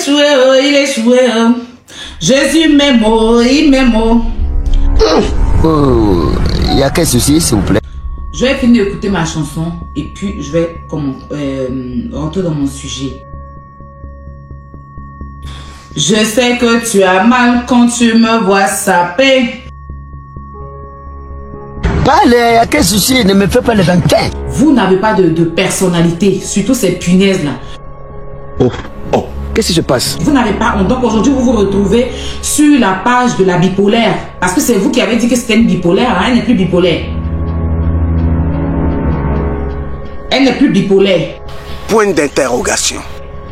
échoué, oh, il échoué. Oh. Jésus mes mots, il mes mots. Oh, il y a quel souci, s'il vous plaît? Je vais finir d'écouter ma chanson et puis je vais rentrer dans mon sujet. Je sais que tu as mal quand tu me vois saper. Parle, il y a quel souci? Ne me fais pas le vampin. Vous n'avez pas de personnalité, surtout ces punaises-là. Oh, qu'est-ce qui se passe? Vous n'avez pas honte. Donc aujourd'hui, vous vous retrouvez sur la page de la bipolaire. Parce que c'est vous qui avez dit que c'était une bipolaire. Hein? Elle n'est plus bipolaire. Elle n'est plus bipolaire. Point d'interrogation.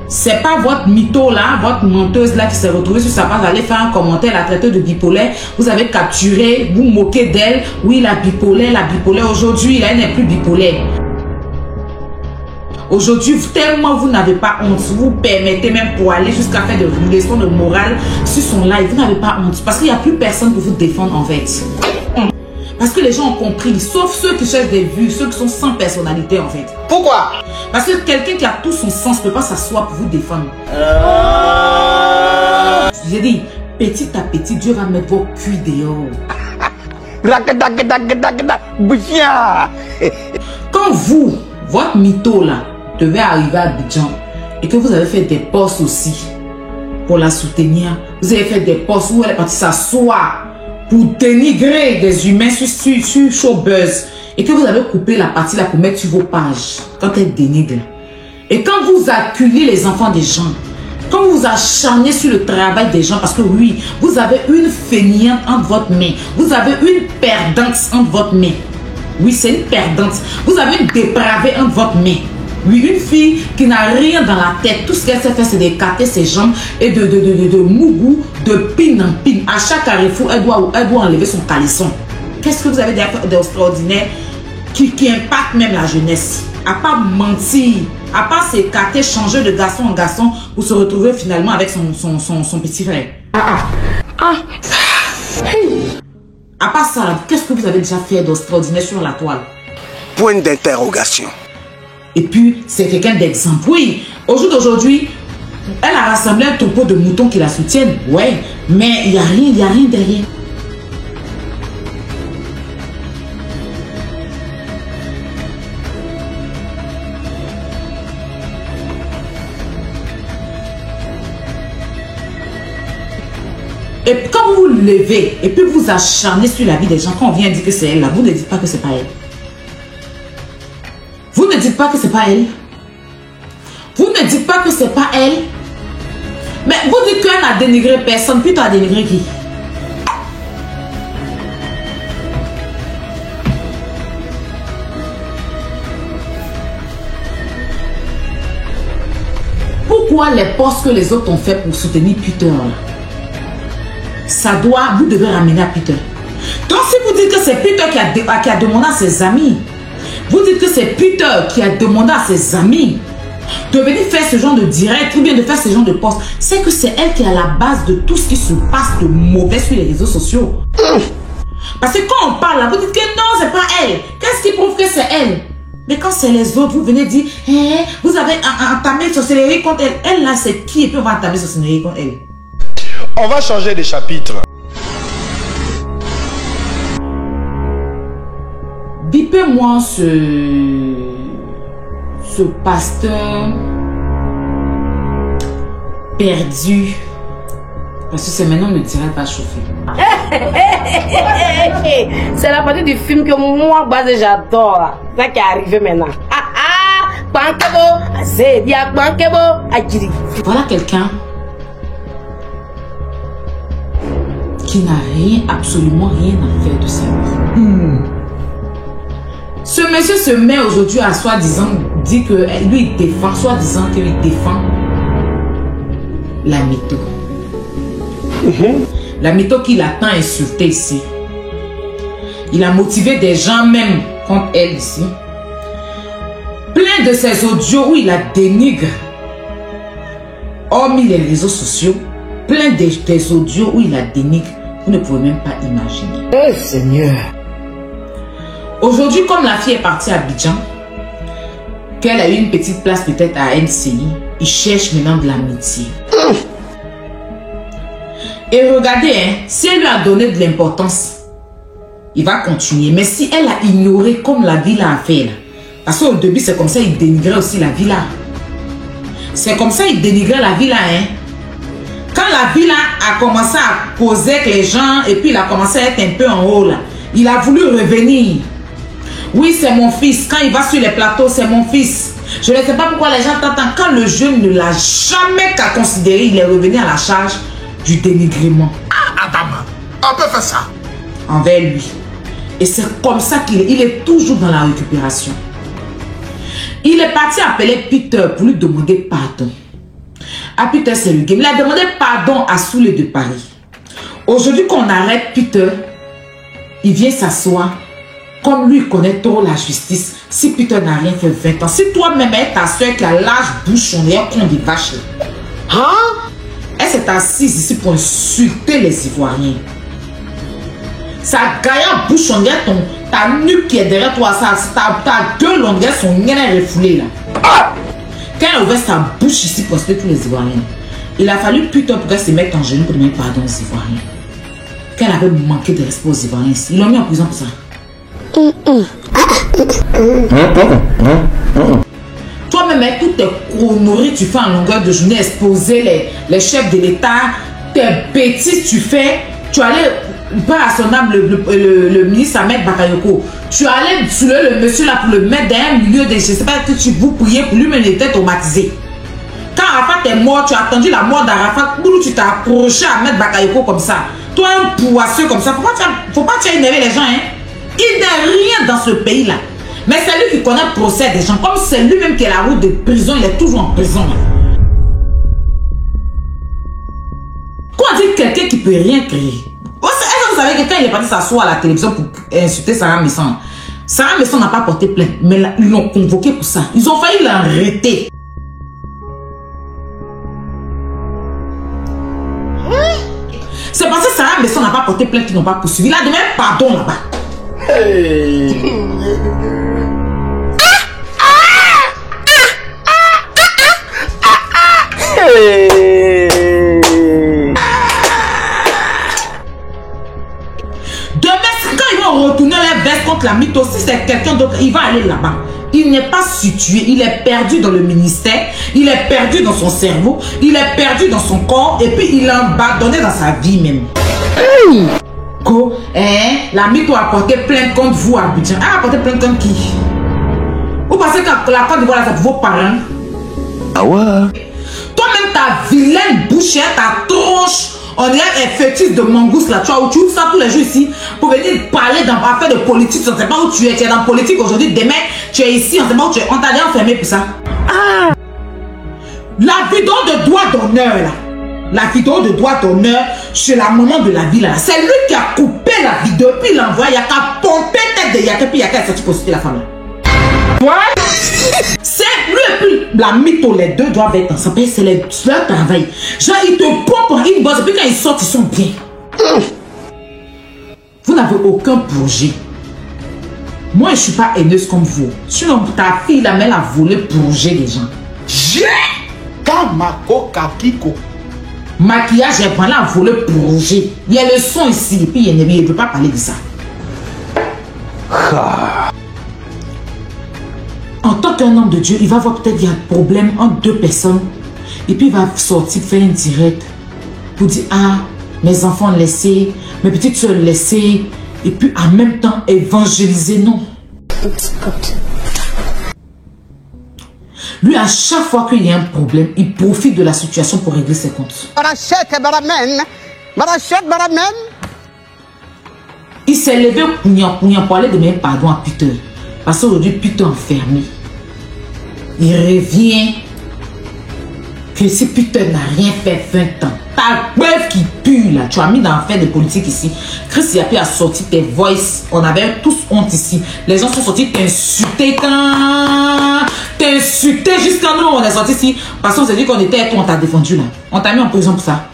C'est pas votre mytho là, votre menteuse là qui s'est retrouvée sur sa page, allez faire un commentaire, la traiter de bipolaire. Vous avez capturé, vous moquez d'elle. Oui, la bipolaire. Aujourd'hui, là, elle n'est plus bipolaire. Aujourd'hui, tellement vous n'avez pas honte, vous permettez même pour aller jusqu'à faire des leçons de morale sur son live, vous n'avez pas honte. Parce qu'il n'y a plus personne pour vous défendre en fait. Parce que les gens ont compris, sauf ceux qui cherchent des vues, ceux qui sont sans personnalité en fait. Pourquoi? Parce que quelqu'un qui a tout son sens ne peut pas s'asseoir pour vous défendre. J'ai dit, petit à petit, Dieu va mettre vos culs dehors. Quand vous, votre mytho là, devait arriver à Abidjan et que vous avez fait des posts aussi pour la soutenir, vous avez fait des posts où elle est partie s'asseoir pour dénigrer des humains sur Showbuzz et que vous avez coupé la partie là pour mettre sur vos pages quand elle dénigre. Et quand vous acculez les enfants des gens, quand vous vous acharnez sur le travail des gens, parce que oui, vous avez une fainéante entre votre main, vous avez une perdante entre votre main. Oui, c'est une perdante. Vous avez une dépravée entre votre main. Oui, une fille qui n'a rien dans la tête. Tout ce qu'elle sait faire, c'est d'écarter ses jambes et de mougou, de pin en pin. À chaque carrefour, elle doit enlever son caleçon. Qu'est-ce que vous avez d'extraordinaire qui impacte même la jeunesse? À part mentir, à part s'écarter, changer de garçon en garçon pour se retrouver finalement avec son petit frère. À part ça, qu'est-ce que vous avez déjà fait d'extraordinaire sur la toile? Point d'interrogation. Et puis, c'est quelqu'un d'exemple. Oui, au jour d'aujourd'hui, elle a rassemblé un troupeau de moutons qui la soutiennent. Ouais, mais il n'y a rien derrière. Et quand vous vous levez et puis vous acharnez sur la vie des gens, quand on vient dire que c'est elle, là, vous ne dites pas que c'est pas elle. Vous ne dites pas que c'est pas elle. Vous ne dites pas que c'est pas elle. Mais vous dites qu'elle n'a dénigré personne, puis tu as dénigré qui? Pourquoi les posts que les autres ont fait pour soutenir Peter là? Vous devez ramener à Peter. Donc si vous dites que c'est Peter qui a demandé à ses amis, vous dites que c'est Peter qui a demandé à ses amis de venir faire ce genre de direct ou bien de faire ce genre de post, c'est que c'est elle qui est à la base de tout ce qui se passe de mauvais sur les réseaux sociaux. Parce que quand on parle là, vous dites que non, c'est pas elle. Qu'est-ce qui prouve que c'est elle? Mais quand c'est les autres, vous venez dire, hey, vous avez entamé sorcellerie contre elle. Elle là, c'est qui? Et puis on va entamer sorcellerie contre elle. On va changer de chapitre. Bipez-moi ce pasteur perdu. Parce que c'est maintenant ne dirait pas chauffer. C'est la partie du film que moi, j'adore. Ça qui est arrivé maintenant. Voilà quelqu'un qui n'a absolument rien à faire de sa vie. Ce monsieur se met aujourd'hui à soi-disant, dit que lui il défend, soi-disant qu'il défend la mytho. La mytho qu'il a tant insulté ici. Il a motivé des gens même contre elle ici. Plein de ces audios où il la dénigre. Hormis les réseaux sociaux, plein des audios où il la dénigre. Vous ne pouvez même pas imaginer. Oh Seigneur. Aujourd'hui, comme la fille est partie à Abidjan, qu'elle a eu une petite place peut-être à NCI, il cherche maintenant de l'amitié. Et regardez, hein, si elle lui a donné de l'importance, il va continuer. Mais si elle a ignoré comme la villa a fait là, parce qu'au début c'est comme ça il dénigrait aussi la villa. C'est comme ça il dénigrait la villa. Hein. Quand la villa a commencé à causer avec les gens et puis il a commencé à être un peu en haut là, il a voulu revenir. Oui, c'est mon fils. Quand il va sur les plateaux, c'est mon fils. Je ne sais pas pourquoi les gens t'entendent. Quand le jeune ne l'a jamais qu'à considérer, il est revenu à la charge du dénigrement. Ah, Adama, on peut faire ça. Envers lui. Et c'est comme ça qu'il est toujours dans la récupération. Il est parti appeler Peter pour lui demander pardon. À Peter, c'est le game. Il a demandé pardon à Soulé de Paris. Aujourd'hui, qu'on arrête Peter, il vient s'asseoir. Comme lui connaît trop la justice, si Peter n'a rien fait 20 ans, si toi-même est ta soeur qui a l'âge bouchonnière qu'on des vaches, hein? Elle s'est assise ici pour insulter les Ivoiriens. Sa gaillard bouchonnière, ta nuque qui est derrière toi, ta deux longueurs sont refoulées là. Ah! Quand elle a ouvert sa bouche ici pour insulter tous les Ivoiriens, il a fallu Peter pour qu'elle se mette en genoux pour demander pardon aux Ivoiriens. Quand elle avait manqué de respect aux Ivoiriens, ils l'ont mis en prison pour ça. Toi-même, toutes tes conneries tu fais en longueur de journée, exposer les chefs de l'État, tes bêtises tu fais, tu allais, pas à son âme, le ministre Ahmed Bakayoko, tu allais tuer le monsieur là pour le mettre dans un milieu de, je sais pas, que tu vous priez pour lui, mais il était traumatisé. Quand Arafat est mort, tu as attendu la mort d'Arafat, tu t'es approché à Ahmed Bakayoko comme ça. Toi, un poisseux comme ça, faut pas énerver les gens, hein. Il n'est rien dans ce pays-là. Mais c'est lui qui connaît le procès des gens. Comme c'est lui-même qui est la route de prison, il est toujours en prison. Quand on dit quelqu'un qui ne peut rien créer. Est-ce que vous savez que quand il est parti s'asseoir à la télévision pour insulter Sarah Messon, Sarah Messon n'a pas porté plainte, mais ils l'ont convoqué pour ça. Ils ont failli l'arrêter. C'est parce que Sarah Messon n'a pas porté plainte qu'ils n'ont pas poursuivi. Il a demandé pardon là-bas. Hey. Demain, quand ils vont retourner leur veste contre la mytho, si c'est quelqu'un d'autre, il va aller là-bas. Il n'est pas situé, il est perdu dans le ministère, il est perdu dans son cerveau, il est perdu dans son corps et puis il est abandonné dans sa vie même. Hey. La mytho a porté plainte contre vous à Abidjan. Elle a porté plainte contre qui? Vous pensez que la Côte d'Ivoire, c'est pour vos parents? Ah ouais? Toi-même, ta vilaine bouche, ta tronche, on dirait un fétiche de mangouste là, tu vois, où tu ouvres ça tous les jours ici pour venir parler dans affaire de politique. On ne sait pas où tu es dans la politique aujourd'hui, demain, tu es ici, on ne sait pas où tu es. On t'a déjà enfermé pour ça. Ah! La vidéo de droit d'honneur là. La vidéo de droit d'honneur chez la maman de la ville là. C'est lui qui a coupé la vidéo, puis il l'envoie. Il y a qu'à pomper tête de Yaka, puis il y a qu'à sortir pour citer la femme là. Ouais. C'est lui et puis la mytho, les deux doivent être ensemble. C'est leur travail. Genre, ils te pompent une bosse, et puis quand ils sortent, ils sont bien. Vous n'avez aucun projet. Moi, je ne suis pas haineuse comme vous. Sinon, ta fille, la mère a volé le projet des gens. J'ai Kamako Kakiko. Maquillage, elle prend là, voler le projet. Il y a le son ici, et puis il ne veut pas parler de ça. En tant qu'un homme de Dieu, il va voir peut-être qu'il y a un problème entre deux personnes. Et puis il va sortir, faire un direct pour dire, ah, mes enfants laissés, mes petites soeurs laissées. Et puis en même temps, évangéliser, non. Lui, à chaque fois qu'il y a un problème, il profite de la situation pour régler ses comptes. Il s'est levé pour aller demander pardon à Peter. Parce qu'aujourd'hui, Peter est enfermé. Il revient que si Peter n'a rien fait 20 ans, ta preuve qui pue là, tu as mis dans l'affaire de politique ici. Chris Yapi a sorti tes voices. On avait tous honte ici. Les gens sont sortis t'insulter quand... T'insulter jusqu'à nous, on est sorti ici. Parce qu'on s'est dit qu'on était et on t'a défendu là. On t'a mis en prison pour ça.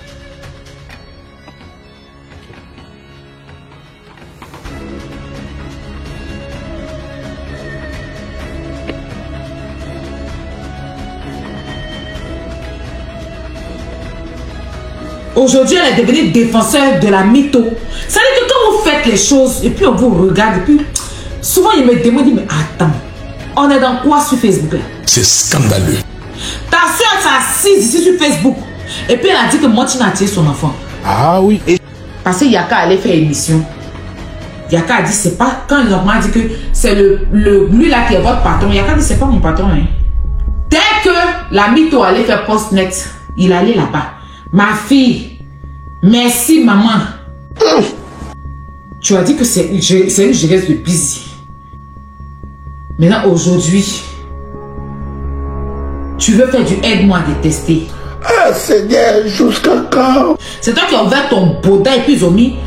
Aujourd'hui, elle est devenue défenseur de la mytho. Ça veut dire que quand vous faites les choses et puis on vous regarde, et puis souvent il me demande, mais attends, on est dans quoi sur Facebook là? C'est scandaleux. Ta soeur s'assise ici sur Facebook et puis elle a dit que Montine a tué son enfant. Ah oui. Parce que Yaka allait faire émission. Yaka a dit, c'est pas, quand ils ont dit que c'est lui là qui est votre patron, Yaka a dit, c'est pas mon patron. Hein. Dès que la mytho allait faire post-net, il allait là-bas. Ma fille, merci maman. Tu as dit que c'est une géresse de busy. Maintenant, aujourd'hui, tu veux faire du aide-moi à détester. Ah Seigneur, jusqu'à quand? C'est toi qui as ouvert ton boda et puis ils ont mis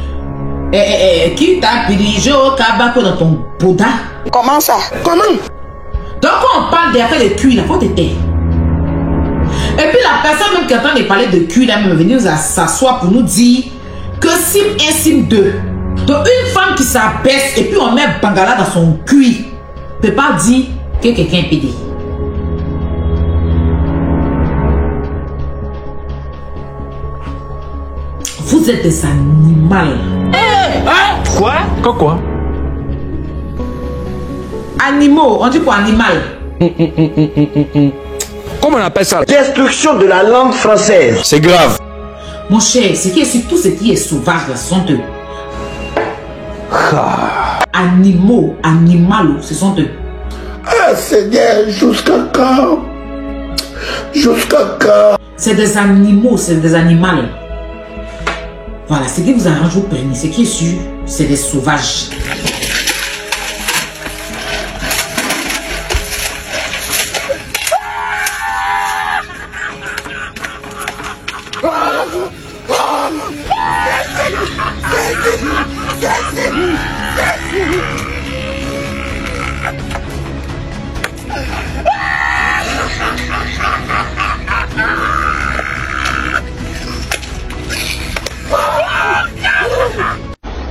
qui t'a dirigé au cabako dans ton boda. Comment ça? Comment? Donc quand on parle des affaires de cuir, la faute était. Et puis la personne même qui est en train de parler de cuir, là, même venue nous s'asseoir pour nous dire que sim 1, sim 2. Donc une femme qui s'abaisse et puis on met Bangala dans son cuir, ne peut pas dire que quelqu'un est pédé. Vous êtes des animaux. Quoi? Quoi? Animaux, on dit quoi animal? Comment on appelle ça? Destruction de la langue française. C'est grave. Mon cher, ce qui est sur tout ce qui est sauvage, là, ce sont eux. Animaux, animaux, ce sont eux. Ah Seigneur, jusqu'à quand? Jusqu'à quand? C'est des animaux, c'est des animaux. Voilà, ce qui vous arrange, vous prenez. Ce qui est sûr, c'est des sauvages.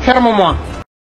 Ferme-moi.